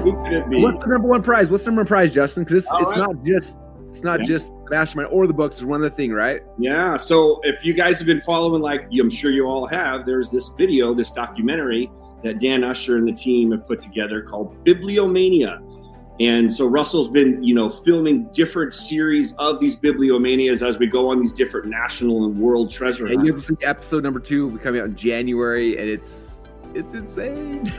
Who could it be? What's the number one prize? What's the number one prize, Justin? Because it's right. not just the mastermind or the books. There's one other thing, right? Yeah. So if you guys have been following, like I'm sure you all have, there's this video, this documentary that Dan Usher and the team have put together called Bibliomania. And so Russell's been, filming different series of these bibliomanias as we go on these different national and world treasure hunts. And you have to see episode number 2 will be coming out in January, and it's insane.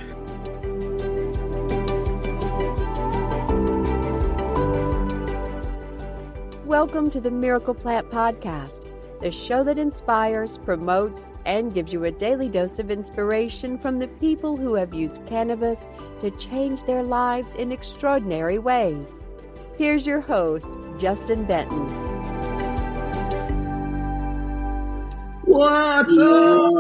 Welcome to the Miracle Plant Podcast, the show that inspires, promotes, and gives you a daily dose of inspiration from the people who have used cannabis to change their lives in extraordinary ways. Here's your host, Justin Benton. What's up?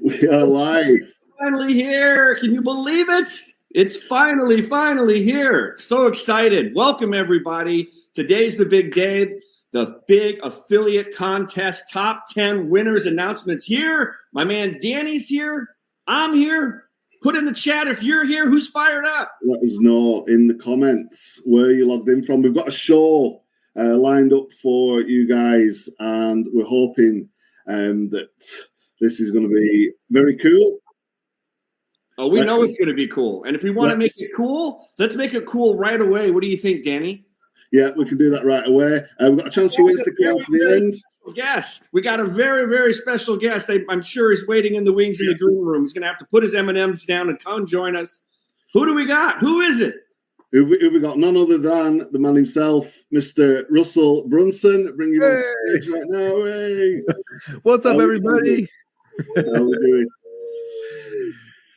We are live. Finally here. Can you believe it? It's finally here. So excited. Welcome, everybody. Today's the big day. The big affiliate contest, top 10 winners announcements here. My man Danny's here. I'm here. Put in the chat if you're here. Who's fired up? Let us know in the comments where you logged in from. We've got a show lined up for you guys, and we're hoping that this is going to be very cool. Oh, we know it's going to be cool. And if we want to make it cool, let's make it cool right away. What do you think, Danny? Yeah, we can do that right away. We've got a chance for winners to come out to the end. Guest. We got a very, very special guest. I'm sure he's waiting in the wings in the green room. He's going to have to put his M&Ms down and come join us. Who do we got? Who is it? Who we got? None other than the man himself, Mr. Russell Brunson. Bring him on stage right now. Hey. What's up, everybody? How are we doing?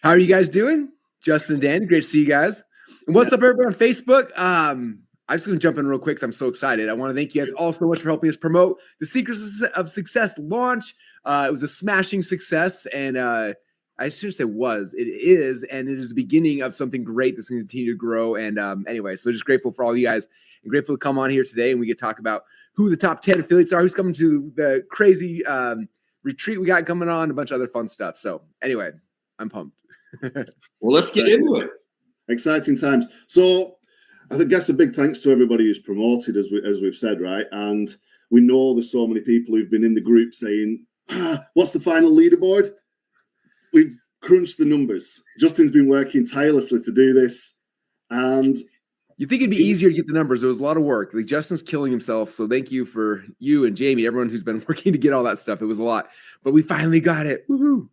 How are you guys doing? Justin and Dan, great to see you guys. And what's up, everybody on Facebook? I'm just going to jump in real quick because I'm so excited. I want to thank you guys all so much for helping us promote the Secrets of Success launch. It was a smashing success, and I should say it is, and it is the beginning of something great that's going to continue to grow. And anyway, so just grateful for all you guys and grateful to come on here today, and we get to talk about who the top 10 affiliates are, who's coming to the crazy retreat we got coming on, a bunch of other fun stuff. So anyway, I'm pumped. Well, let's get into it. Exciting times. So I guess a big thanks to everybody who's promoted, as we've said, right? And we know there's so many people who've been in the group saying, what's the final leaderboard? We've crunched the numbers. Justin's been working tirelessly to do this. And you think it'd be easier to get the numbers. It was a lot of work. Like, Justin's killing himself. So thank you for you and Jamie, everyone who's been working to get all that stuff. It was a lot, but we finally got it. Woohoo.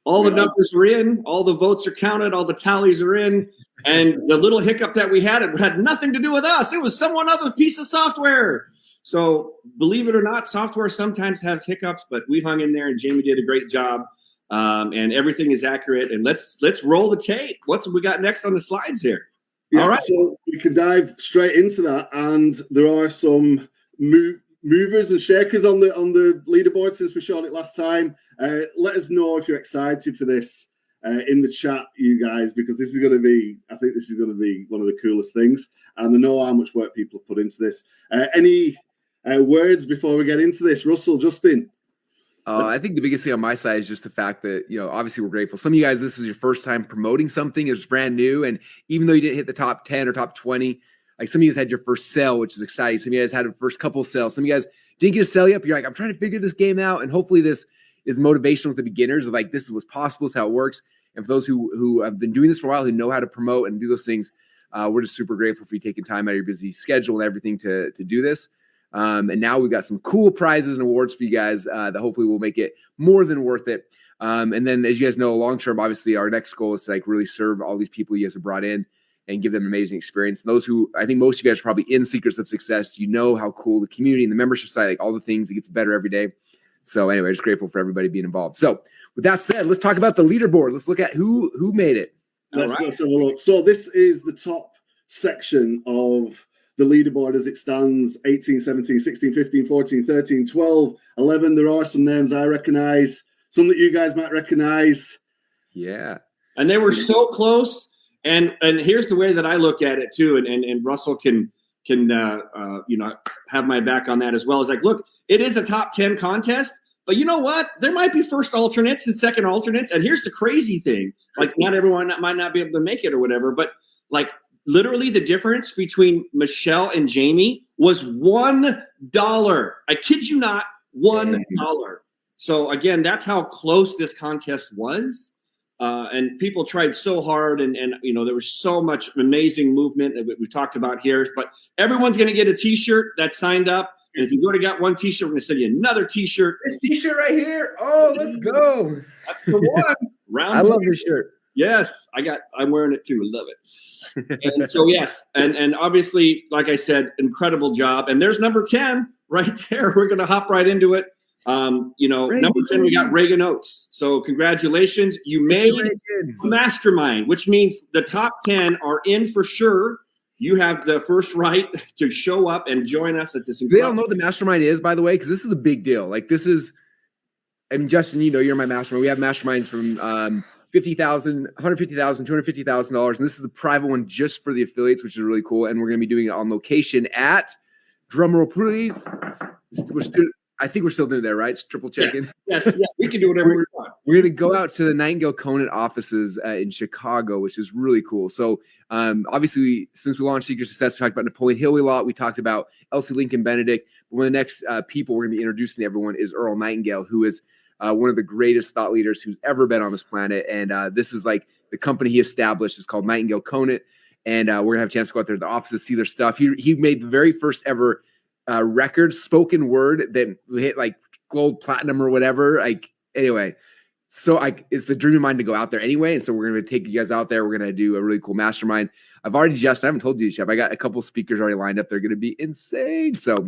All the numbers are in, all the votes are counted, all the tallies are in, and the little hiccup that we had, it had nothing to do with us. It was someone other piece of software. So believe it or not, software sometimes has hiccups, but we hung in there, and Jamie did a great job, and everything is accurate. And let's roll the tape. What's we got next on the slides here? Yeah, all right, so we can dive straight into that, and there are some movers and shakers on the leaderboard since we showed it last time. Let us know if you're excited for this in the chat, you guys, because this is going to be, I think this is going to be one of the coolest things. And I know how much work people have put into this. Any words before we get into this? Russell, Justin? I think the biggest thing on my side is just the fact that, obviously we're grateful. Some of you guys, this was your first time promoting something. It was brand new. And even though you didn't hit the top 10 or top 20, like some of you guys had your first sale, which is exciting. Some of you guys had a first couple of sales. Some of you guys didn't get a sale yet, but you're like, I'm trying to figure this game out. And hopefully this is motivational to beginners of like, this is what's possible, this is how it works. And for those who have been doing this for a while, who know how to promote and do those things, we're just super grateful for you taking time out of your busy schedule and everything to do this. And now we've got some cool prizes and awards for you guys that hopefully will make it more than worth it. And then, as you guys know, long-term, obviously, our next goal is to like really serve all these people you guys have brought in and give them an amazing experience. And those who, I think most of you guys are probably in Secrets of Success, you know how cool the community and the membership side, like all the things, it gets better every day. So anyway, just grateful for everybody being involved. So with that said, let's talk about the leaderboard. Let's look at who made it. Let's have a look. So this is the top section of the leaderboard as it stands: 18, 17, 16, 15, 14, 13, 12, 11. There are some names I recognize, some that you guys might recognize. Yeah. And they were so close. And here's the way that I look at it too. And Russell can have my back on that as well. Is like, look, it is a top 10 contest, but you know what? There might be first alternates and second alternates. And here's the crazy thing: like, not everyone might not be able to make it or whatever, but like literally the difference between Michelle and Jamie was $1. I kid you not, $1. So again, that's how close this contest was. And people tried so hard, and there was so much amazing movement that we talked about here. But everyone's going to get a T-shirt that signed up. And if you already got one T-shirt, we're going to send you another T-shirt. This T-shirt right here. Oh, let's go. That's the one. I love this shirt. Yes, I'm wearing it too. I love it. And so, yes. And obviously, like I said, incredible job. And there's number 10 right there. We're going to hop right into it. Number 10, we got Reagan Oaks. So congratulations. You made a mastermind, which means the top 10 are in for sure. You have the first right to show up and join us at this. They don't know what the mastermind is, by the way, because this is a big deal. Like this is, Justin, you're my mastermind. We have masterminds from $50,000, $150,000, $250,000. And this is the private one just for the affiliates, which is really cool. And we're going to be doing it on location at, drumroll please, I think we're still doing there, right? It's triple checking. Yes. We can do whatever we want. We're going to go out to the Nightingale Conant offices in Chicago, which is really cool. So obviously, since we launched Secret Success, we talked about Napoleon Hill a lot. We talked about Elsie Lincoln Benedict. But one of the next people we're going to be introducing to everyone is Earl Nightingale, who is one of the greatest thought leaders who's ever been on this planet. And this is like the company he established. It's called Nightingale Conant. And we're going to have a chance to go out there to the offices, see their stuff. He made the very first ever record, spoken word that hit like gold, platinum, or whatever. Like anyway, so it's the dream of mine to go out there anyway. And so we're going to take you guys out there. We're going to do a really cool mastermind. I haven't told you, Chef. I got a couple of speakers already lined up. They're going to be insane. So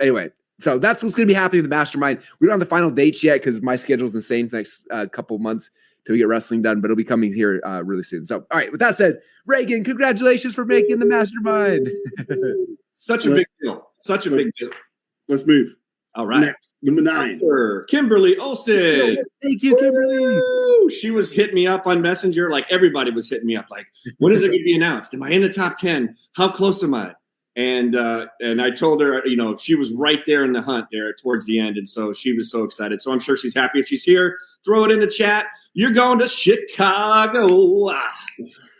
anyway, so that's what's going to be happening in the mastermind. We don't have the final dates yet because my schedule is insane for the next couple of months till we get wrestling done, but it'll be coming here really soon. So, all right, with that said, Reagan, congratulations for making the mastermind. Such a big deal. Such a big deal. Let's move. All right. Next, number 9. Kimberly Olsen. Thank you, Kimberly. Woo! She was hitting me up on Messenger. Like everybody was hitting me up. Like, when is it going to be announced? Am I in the top 10? How close am I? And I told her, she was right there in the hunt there towards the end. And so she was so excited. So I'm sure she's happy if she's here. Throw it in the chat. You're going to Chicago.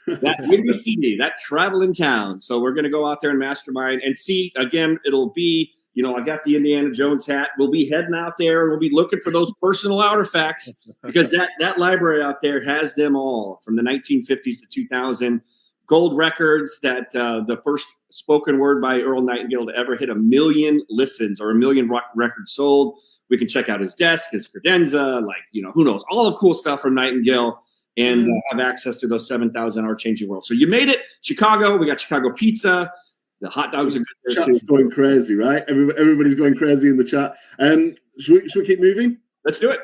That Windy City, that traveling town. So we're going to go out there and mastermind and see. Again, it'll be, I got the Indiana Jones hat. We'll be heading out there and we'll be looking for those personal artifacts because that library out there has them all from the 1950s to 2000. Gold records that the first spoken word by Earl Nightingale to ever hit 1 million listens or 1 million records sold. We can check out his desk, his credenza, who knows, all the cool stuff from Nightingale. And have access to those 7,000 hour changing world. So you made it. Chicago, we got Chicago pizza. The hot dogs are good there Chat's too. Going crazy, right? Everybody's going crazy in the chat. Should we keep moving? Let's do it.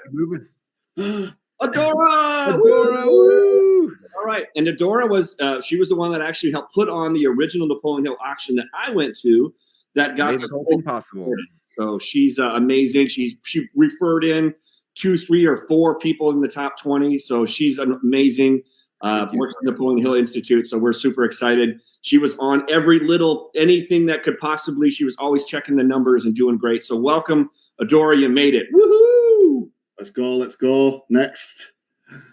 Adora! Woo! All right. And Adora was, she was the one that actually helped put on the original Napoleon Hill auction that I went to that got this whole thing possible. So she's amazing. She referred in 2, 3, or 4 people in the top 20. So she's amazing. Works at the Napoleon Hill Institute. So we're super excited. She was on anything that could possibly, she was always checking the numbers and doing great. So welcome, Adora. You made it. Woohoo! Let's go. Next.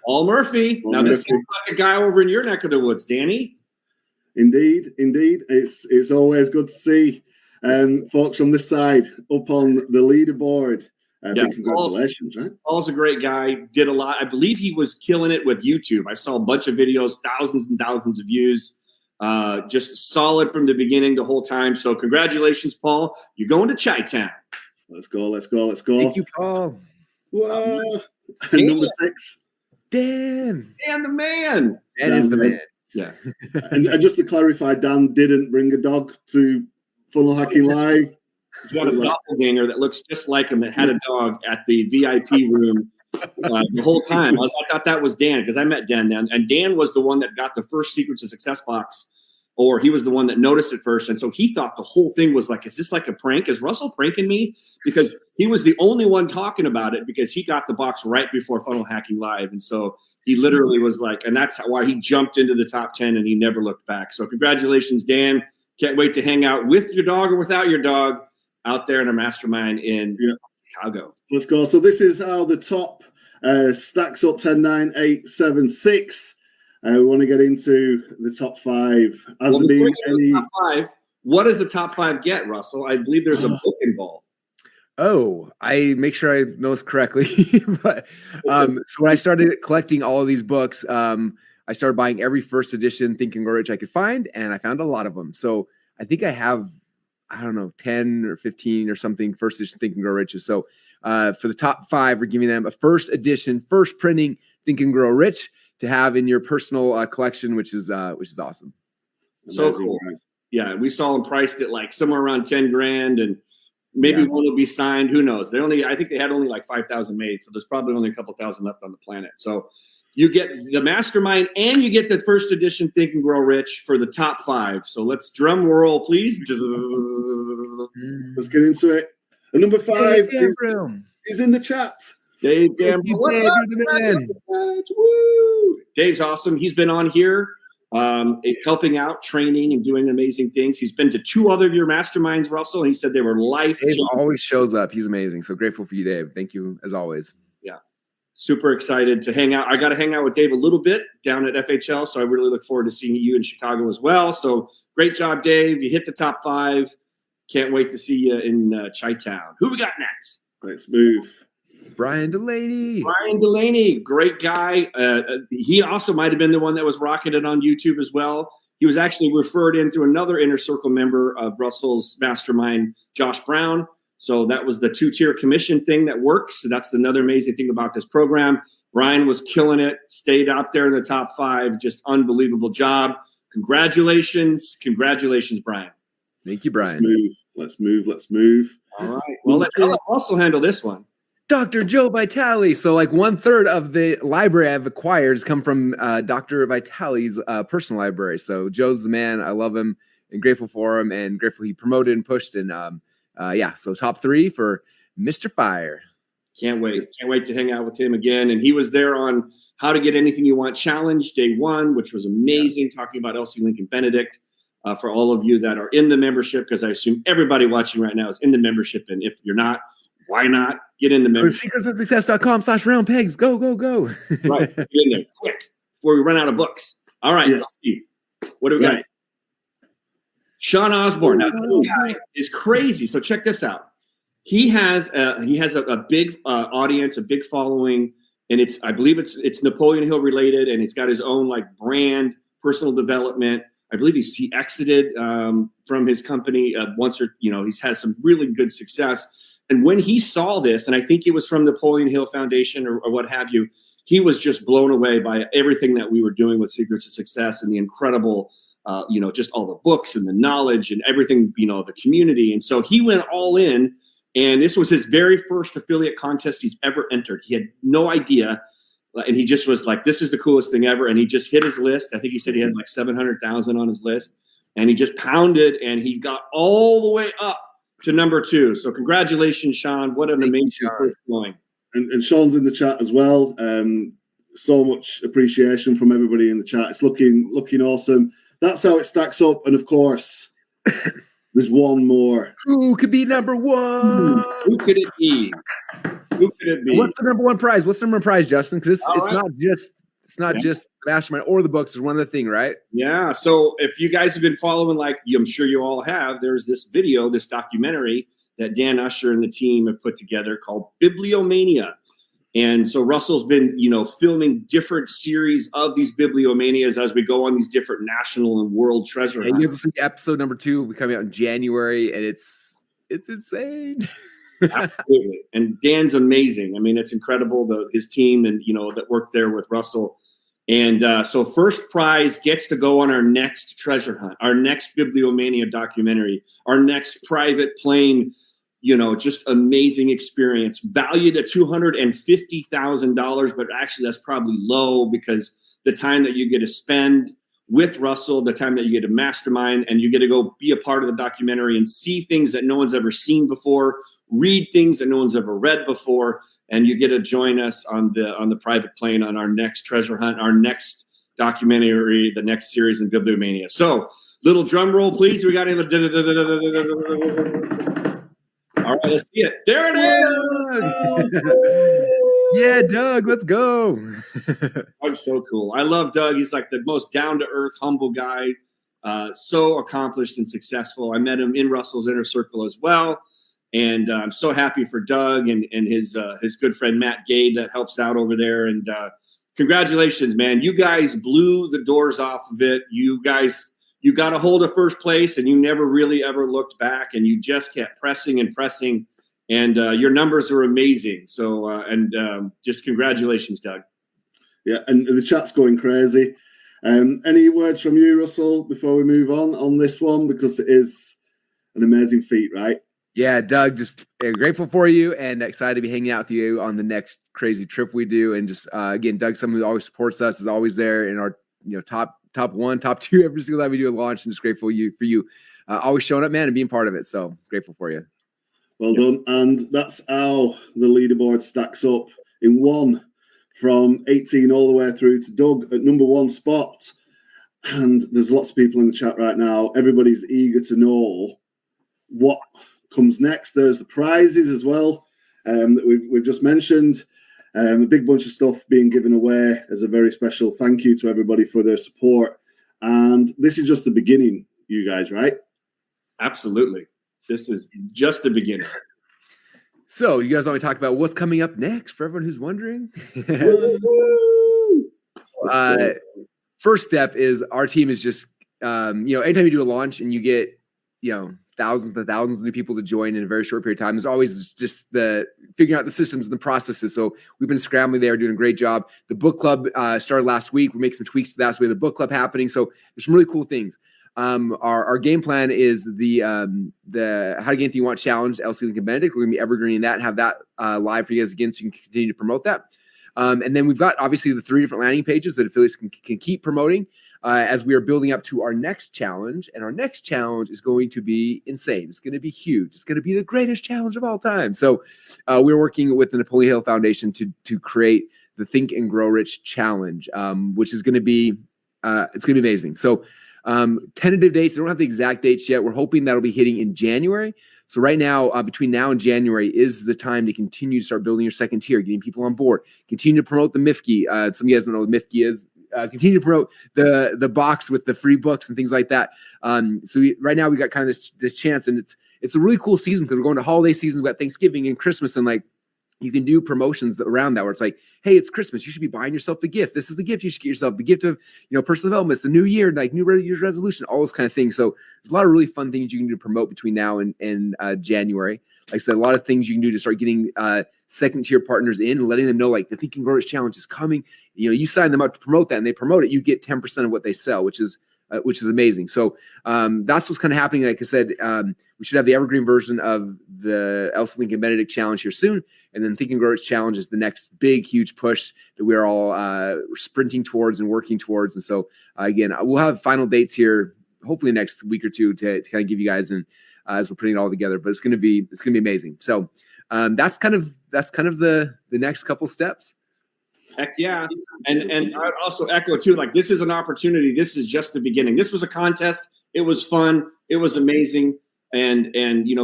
Paul Murphy. Now this sounds like a guy over in your neck of the woods, Danny. Indeed. It's always good to see folks on this side up on the leaderboard. Congratulations, right? Paul's a great guy. Did a lot. I believe he was killing it with YouTube. I saw a bunch of videos, thousands and thousands of views. Just solid from the beginning the whole time. So congratulations, Paul. You're going to Chi-Town. Let's go. Thank you, Paul. Whoa. Number 6. Dan the man. Dan is the man. Yeah. and just to clarify, Dan didn't bring a dog to Funnel Hacking Live. He's got a doppelganger that looks just like him that had a dog at the VIP room the whole time. I thought that was Dan because I met Dan then. And Dan was the one that got the first Secrets of Success box, or he was the one that noticed it first. And so he thought the whole thing was like, is this like a prank? Is Russell pranking me? Because he was the only one talking about it because he got the box right before Funnel Hacking Live. And so he literally was like, and that's why he jumped into the top 10 and he never looked back. So congratulations, Dan. Can't wait to hang out with your dog or without your dog out there in a mastermind in Chicago. Let's go. So this is how the top stacks up 10, 9, 8, 7, 6. We want to get into the top 5. Has Well, there before been we get to the any? top 5, what does the top 5 get, Russell? I believe there's a book involved. Oh, I make sure I know this correctly. But so when I started collecting all of these books, I started buying every first edition Think and Grow Rich I could find, and I found a lot of them. So I think I have, I don't know, 10 or 15 or something first edition Think and Grow Riches. So for the top 5, we're giving them a first edition, first printing Think and Grow Rich to have in your personal collection, which is awesome. So cool. Yeah, we saw them priced at like somewhere around 10 grand, and maybe one will be signed. Who knows? I think they had only like 5,000 made, so there's probably only a couple thousand left on the planet. So you get the mastermind and you get the first edition Think and Grow Rich for the top 5. So let's drum roll, please. Let's get into it. And number 5 is in the chat. Dave Gamble. What's up, man? Woo! Dave's awesome. He's been on here helping out, training, and doing amazing things. He's been to 2 other of your masterminds, Russell, and he said they were life-changing. Dave always shows up. He's amazing. So grateful for you, Dave. Thank you, as always. Yeah. Super excited to hang out. I got to hang out with Dave a little bit down at FHL, so I really look forward to seeing you in Chicago as well. So great job, Dave. You hit the top 5. Can't wait to see you in Chi-Town. Who we got next? Let's move. Brian Delaney. Brian Delaney, great guy. He also might have been the one that was rocking it on YouTube as well. He was actually referred into another Inner Circle member of Russell's mastermind, Josh Brown. So that was the 2-tier commission thing that works. So that's another amazing thing about this program. Brian was killing it, stayed out there in the top 5. Just unbelievable job. Congratulations. Congratulations, Brian. Thank you, Brian. Let's move. All right. Well, let Ella also handle this one. Dr. Joe Vitale. So like 1/3 of the library I've acquired has come from Dr. Vitale's personal library. So Joe's the man. I love him and grateful for him and grateful he promoted and pushed. And so top 3 for Mr. Fire. Can't wait. Can't wait to hang out with him again. And he was there on How to Get Anything You Want Challenge Day 1, which was amazing, talking about Elsie Lincoln Benedict. For all of you that are in the membership, because I assume everybody watching right now is in the membership. And if you're not, why not get in the membership? secretsofsuccess.com/roundpegs. Go, go, go. Right. Get in there quick before we run out of books. All right. Yes. Let's see. What do we got? Sean Osborne. Now, this guy is crazy. So check this out. He has a big audience, a big following, and I believe it's Napoleon Hill related, and it's got his own like brand, personal development. I believe he exited from his company once, or he's had some really good success. And when he saw this, and I think it was from the Napoleon Hill Foundation or what have you, he was just blown away by everything that we were doing with Secrets of Success and the incredible, just all the books and the knowledge and everything, the community. And so he went all in, and this was his very first affiliate contest he's ever entered. He had no idea. And he just was like, this is the coolest thing ever. And he just hit his list. I think he said he had like 700,000 on his list. And he just pounded, and he got all the way up to number 2. So congratulations, Sean. What an amazing first going. And Sean's in the chat as well. So much appreciation from everybody in the chat. It's looking awesome. That's how it stacks up. And of course, there's one more. Who could be number 1? Who could it be? Who could it be? What's the number 1 prize? What's the number 1 prize, Justin? Because it's not just mastermind or the books. There's one other thing, right? Yeah. So if you guys have been following, like I'm sure you all have, there's this video, this documentary that Dan Usher and the team have put together called Bibliomania. And so Russell's been, filming different series of these bibliomanias as we go on these different national and world treasure hunts. And you have to see episode number 2 will be coming out in January, and it's insane. Absolutely. And Dan's amazing. I mean, it's incredible, his team and, that worked there with Russell. And so first prize gets to go on our next treasure hunt, our next Bibliomania documentary, our next private plane, just amazing experience, valued at $250,000. But actually, that's probably low because the time that you get to spend with Russell, the time that you get to mastermind, and you get to go be a part of the documentary and see things that no one's ever seen before, read things that no one's ever read before, and you get to join us on the private plane on our next treasure hunt, our next documentary, the next series in Bibliomania. So, little drum roll, please. We got any? All right, let's see it. There it is. Yeah, Doug, let's go. Doug's so cool. I love Doug. He's like the most down-to-earth, humble guy. So accomplished and successful. I met him in Russell's inner circle as well. And I'm so happy for Doug and his good friend Matt Gade that helps out over there. And congratulations, man. You guys blew the doors off of it. You got a hold of first place and you never really ever looked back, and you just kept pressing and pressing. And your numbers are amazing. So just congratulations, Doug. Yeah, and the chat's going crazy. Any words from you, Russell, before we move on this one? Because it is an amazing feat, right? Yeah, Doug, just grateful for you and excited to be hanging out with you on the next crazy trip we do. And just again, Doug, someone who always supports us, is always there in our top one, top two every single time we do a launch. And just grateful for you always showing up, man, and being part of it. So grateful for you. Well done. And that's how the leaderboard stacks up in one, from 18 all the way through to Doug at number one spot. And there's lots of people in the chat right now. Everybody's eager to know what comes next. There's the prizes as well that we've just mentioned. A big bunch of stuff being given away as a very special thank you to everybody for their support. And this is just the beginning, you guys, right? Absolutely. This is just the beginning. So you guys want me to talk about what's coming up next for everyone who's wondering? First step is our team is just, anytime you do a launch and you get, thousands and thousands of new people to join in a very short period of time, there's always just the figuring out the systems and the processes. So we've been scrambling there, doing a great job. The book club started last week. We're making some tweaks to that. So we have the book club happening. So there's some really cool things. Our game plan is the How to Gain Anything You Want Challenge, LC Lincoln Benedict. We're going to be evergreening that and have that live for you guys again, so you can continue to promote that. And then we've got obviously the 3 different landing pages that affiliates can keep promoting as we are building up to our next challenge. And our next challenge is going to be insane. It's going to be huge. It's going to be the greatest challenge of all time. So we're working with the Napoleon Hill Foundation to create the Think and Grow Rich Challenge, which is going to be it's going to be amazing. So tentative dates, I don't have the exact dates yet. We're hoping that'll be hitting in January. So right now, between now and January is the time to continue to start building your second tier, getting people on board, continue to promote the MIFGI. Some of you guys don't know what MIFGI is. Continue to promote the box with the free books and things like that. Right now we got kind of this chance, and it's a really cool season because we're going to holiday season. We've got Thanksgiving and Christmas, and like you can do promotions around that where it's like, hey, it's Christmas. You should be buying yourself the gift. This is the gift you should get yourself. The gift of, personal development. It's the new year, like new year's resolution, all those kind of things. So there's a lot of really fun things you can do to promote between now and January. Like I said, a lot of things you can do to start getting second tier partners in and letting them know like the Think and Grow Rich Challenge is coming. You sign them up to promote that and they promote it. You get 10% of what they sell, which is amazing. So that's what's kind of happening. Like I said, we should have the evergreen version of the LC Lincoln Benedict Challenge here soon. And then Think and Grow Rich Challenge is the next big, huge push that we're all sprinting towards and working towards. And so again, we'll have final dates here, hopefully next week or two to kind of give you guys and as we're putting it all together, but it's going to be amazing. So that's kind of the next couple steps. Heck yeah. And I'd also echo too, like this is an opportunity. This is just the beginning. This was a contest. It was fun. It was amazing. And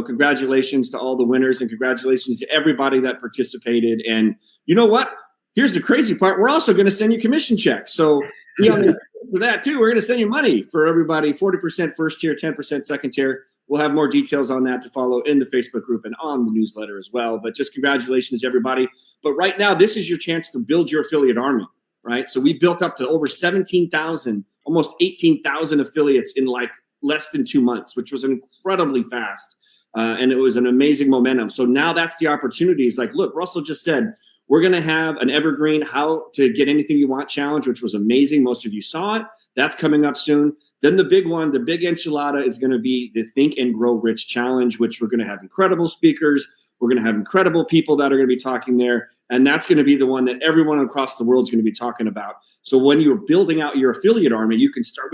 congratulations to all the winners and congratulations to everybody that participated. And you know what? Here's the crazy part. We're also going to send you commission checks. So for that too, we're going to send you money for everybody, 40% first tier, 10% second tier. We'll have more details on that to follow in the Facebook group and on the newsletter as well. But just congratulations to everybody. But right now, this is your chance to build your affiliate army, right? So we built up to over 17,000, almost 18,000 affiliates in like less than 2 months, which was incredibly fast. And it was an amazing momentum. So now that's the opportunity. It's like, look, Russell just said, we're going to have an evergreen How to Get Anything You Want challenge, which was amazing. Most of you saw it. That's coming up soon. Then the big one, the big enchilada is going to be the Think and Grow Rich Challenge, which we're going to have incredible speakers. We're going to have incredible people that are going to be talking there. And that's going to be the one that everyone across the world is going to be talking about. So when you're building out your affiliate army, we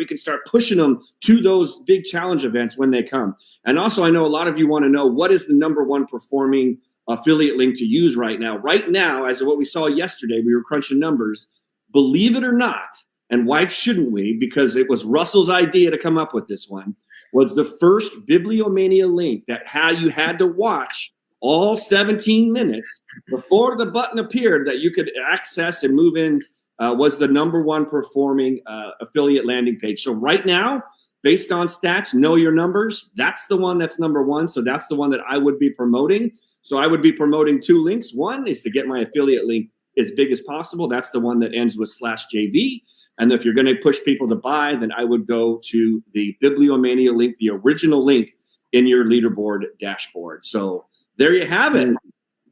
can start pushing them to those big challenge events when they come. And also, I know a lot of you want to know what is the number one performing affiliate link to use right now. Right now, as of what we saw yesterday, we were crunching numbers. Believe it or not, and why shouldn't we? Because it was Russell's idea to come up with this one, was the first Bibliomania link that you had to watch all 17 minutes before the button appeared that you could access and move in, was the #1 performing affiliate landing page. So right now, based on stats, know your numbers. That's the one that's #1. So that's the one that I would be promoting. So I would be promoting 2 links. One is to get my affiliate link as big as possible. That's the one that ends with /JV. And if you're going to push people to buy, then I would go to the Bibliomania link, the original link in your leaderboard dashboard. So there you have it.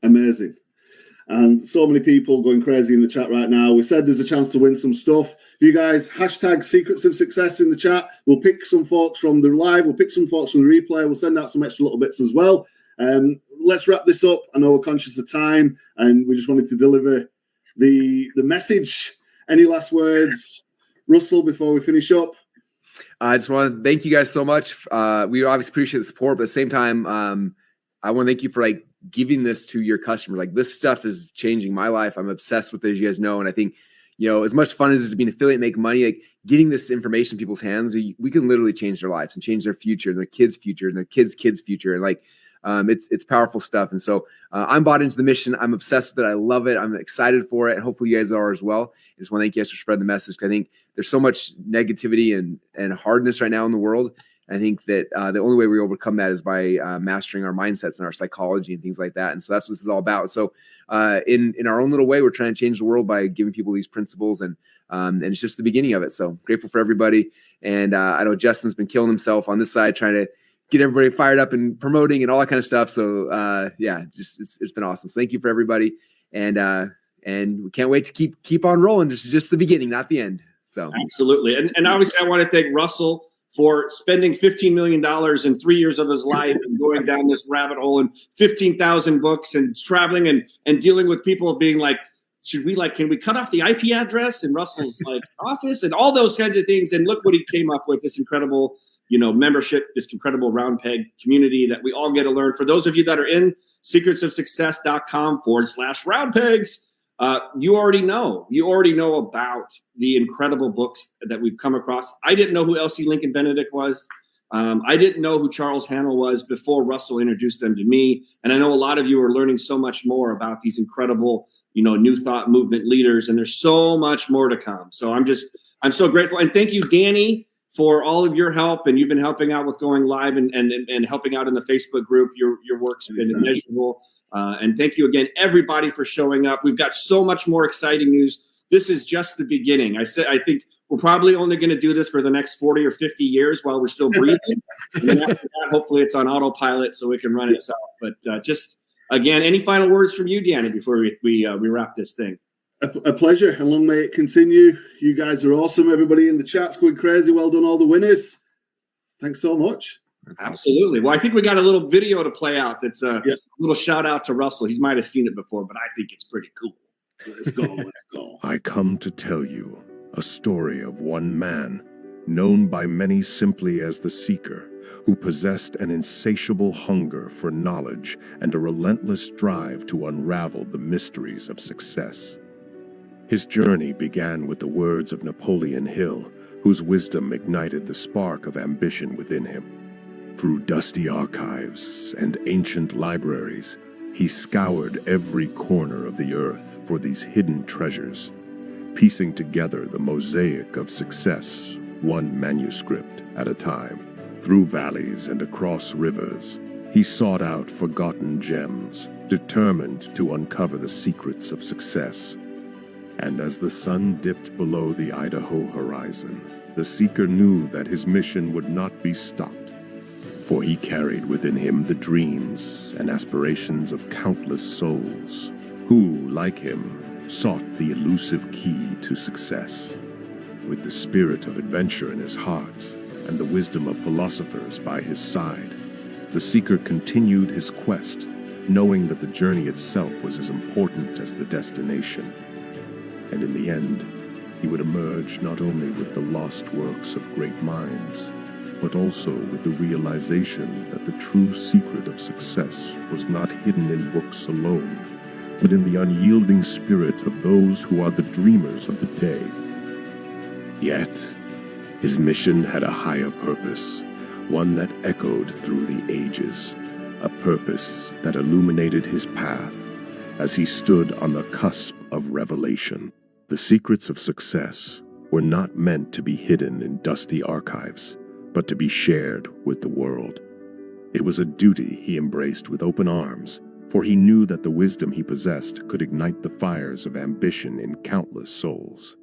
Amazing. And so many people going crazy in the chat right now. We said there's a chance to win some stuff. You guys, hashtag Secrets of Success in the chat. We'll pick some folks from the live. We'll pick some folks from the replay. We'll send out some extra little bits as well. Let's wrap this up. I know we're conscious of time, and we just wanted to deliver the message. Any last words, Russell, before we finish up? I just want to thank you guys so much. We obviously appreciate the support, but at the same time, I want to thank you for giving this to your customer. This stuff is changing my life. I'm obsessed with it, as you guys know. And I think, as much fun as it is to be an affiliate, make money, getting this information in people's hands, we can literally change their lives and change their future and their kids' future and their kids' kids' future. And it's powerful stuff. And so I'm bought into the mission. I'm obsessed with it. I love it. I'm excited for it. And hopefully you guys are as well. I just want to thank you guys for spreading the message. I think there's so much negativity and hardness right now in the world. I think that the only way we overcome that is by mastering our mindsets and our psychology and things like that. And so that's what this is all about. So in our own little way, we're trying to change the world by giving people these principles, and it's just the beginning of it. So grateful for everybody. And I know Justin's been killing himself on this side, trying to get everybody fired up and promoting and all that kind of stuff. So it's been awesome. So thank you for everybody. And we can't wait to keep on rolling. This is just the beginning, not the end. So absolutely. And obviously I want to thank Russell for spending $15 million in 3 years of his life and going down this rabbit hole and 15,000 books and traveling and dealing with people being like, can we cut off the IP address in Russell's office and all those kinds of things? And look what he came up with, this incredible, membership, this incredible round peg community that we all get to learn. For those of you that are in secretsofsuccess.com/round pegs, you already know about the incredible books that we've come across. I didn't know who Elsie Lincoln Benedict was. I didn't know who Charles Hannell was before Russell introduced them to me. And I know a lot of you are learning so much more about these incredible, new thought movement leaders. And there's so much more to come. So I'm so grateful. And thank you, Danny, for all of your help. And you've been helping out with going live and helping out in the Facebook group. Your work's been immeasurable. And thank you again, everybody, for showing up. We've got so much more exciting news. This is just the beginning. I think we're probably only going to do this for the next 40 or 50 years while we're still breathing. And then after that, hopefully it's on autopilot so it can run itself. But just, again, any final words from you, Deanna, before we wrap this thing? A pleasure, and long may it continue. You guys are awesome. Everybody in the chat's going crazy. Well done, all the winners. Thanks so much. Absolutely. Well, I think we got a little video to play out. That's a little shout out to Russell. He might have seen it before, but I think it's pretty cool. Let's go. Let's go. I come to tell you a story of one man, known by many simply as the Seeker, who possessed an insatiable hunger for knowledge and a relentless drive to unravel the mysteries of success. His journey began with the words of Napoleon Hill, whose wisdom ignited the spark of ambition within him. Through dusty archives and ancient libraries, he scoured every corner of the earth for these hidden treasures, piecing together the mosaic of success, one manuscript at a time. Through valleys and across rivers, he sought out forgotten gems, determined to uncover the secrets of success. And as the sun dipped below the Idaho horizon, the Seeker knew that his mission would not be stopped, for he carried within him the dreams and aspirations of countless souls who, like him, sought the elusive key to success. With the spirit of adventure in his heart and the wisdom of philosophers by his side, the Seeker continued his quest, knowing that the journey itself was as important as the destination. And in the end, he would emerge not only with the lost works of great minds, but also with the realization that the true secret of success was not hidden in books alone, but in the unyielding spirit of those who are the dreamers of the day. Yet, his mission had a higher purpose, one that echoed through the ages, a purpose that illuminated his path as he stood on the cusp of revelation. The secrets of success were not meant to be hidden in dusty archives, but to be shared with the world. It was a duty he embraced with open arms, for he knew that the wisdom he possessed could ignite the fires of ambition in countless souls.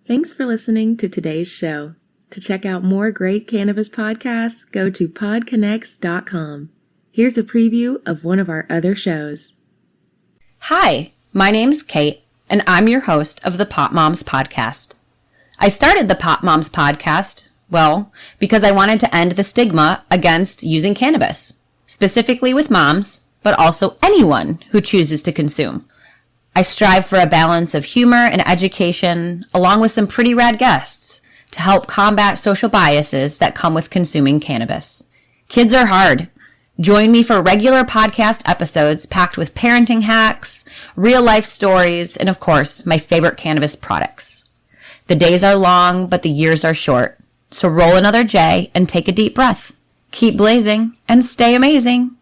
Thanks for listening to today's show. To check out more great cannabis podcasts, go to PodConx.com. Here's a preview of one of our other shows. Hi, my name's Kate, and I'm your host of the Pop Moms Podcast. I started the Pop Moms Podcast, well, because I wanted to end the stigma against using cannabis, specifically with moms, but also anyone who chooses to consume. I strive for a balance of humor and education, along with some pretty rad guests, to help combat social biases that come with consuming cannabis. Kids are hard. Join me for regular podcast episodes packed with parenting hacks, real-life stories, and of course, my favorite cannabis products. The days are long, but the years are short. So roll another J and take a deep breath. Keep blazing and stay amazing.